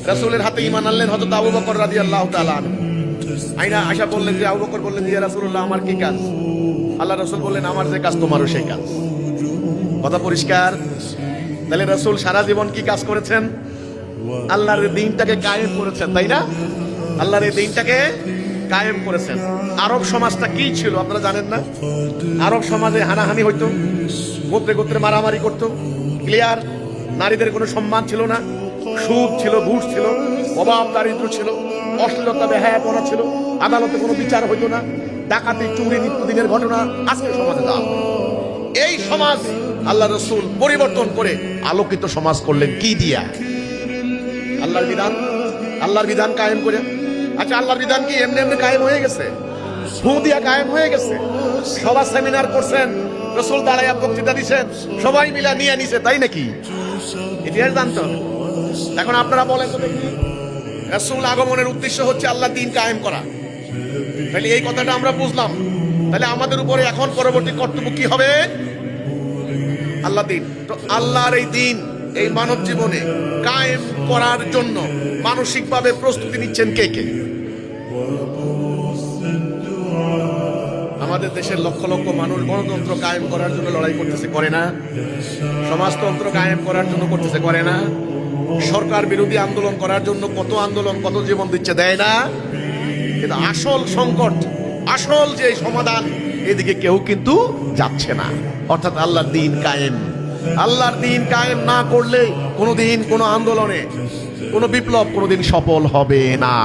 রাসূলের হাতে ঈমান আনলেন হযরত আবু বকর রাদিয়াল্লাহু তাআলা আনহু। আইনা আয়েশা বললেন যে, আবু বকর বললেন, ইয়া রাসূলুল্লাহ, আমার কি কাজ? আল্লাহ রাসূল বললেন, আমার যে কাজ তোমারও সেই কাজ। কথা পরিষ্কার? তাহলে রাসূল সারা জীবন কি কাজ করেছেন? আল্লাহর দ্বীনটাকে কায়েম করেছেন, তাই না? আল্লাহর এই দ্বীনটাকে কায়েম করেছেন। আরব সমাজটা কি ছিল আপনারা জানেন না? আরব সমাজে হানাহানি হইতো, গোত্রে গোত্রে মারামারি করতো, ক্লিয়ার? নারীদের কোনো সম্মান ছিল না, সুদ ছিল, ঘুষ ছিল, অভাব দারিদ্র ছিল, অশ্লীলতা বেহায়াপনা ছিল, আদালতে কোনো বিচার হইতো না, ডাকাতি চুরি নিত্যদিনের ঘটনা আজকে সমাজে দাও। এই সমাজ আল্লাহ রাসূল পরিবর্তন করে আলোকিত সমাজ করলেন কি দিয়া? আল্লাহর বিধান, আল্লাহর বিধান কায়েম করে। আচ্ছা, আল্লাহর বিধান কি এমনি এমনি কায়েম হয়ে গেছে? ফু দিয়া কায়েম হয়ে গেছে? সবার সেমিনার করছেন, রাসূল দাঁড়াইয়া বক্তৃতা দিচ্ছেন, সবাই মিলা নিয়ে নিছে, তাই নাকি? ইতিহাস জানতো। এখন আপনারা বলেন তো দেখি, রাসূল আগমনের উদ্দেশ্য হচ্ছে আল্লাহর দ্বীন কায়েম করা। তাহলে এই কথাটা আমরা বুঝলাম। তাহলে আমাদের উপরে এখন পরবর্তী কর্তব্য কি হবে? আল্লাহ দ্বীন। তো আল্লাহর এই দ্বীন এই মানব জীবনে কায়েম করার জন্য মানসিকভাবে প্রস্তুতি নিচ্ছেন কে কে? আমাদের দেশের লক্ষ লক্ষ মানুষ গণতন্ত্র কায়েম করার জন্য লড়াই করতেছে, করে না? সমাজতন্ত্র কায়েম করার জন্য করতেছে, করে না? সরকার বিরোধী আন্দোলন করার জন্য কত আন্দোলন, কত জীবন দিচ্ছে, দেয় না? কিন্তু আসল সংকট, আসল যে সমাধান, এদিকে কেউ কিন্তু যাচ্ছে না। অর্থাৎ আল্লাহর দ্বীন কায়েম। আল্লাহর দ্বীন কায়েম না করলে কোনোদিন কোনো আন্দোলনে, কোনো বিপ্লব কোনোদিন সফল হবে না।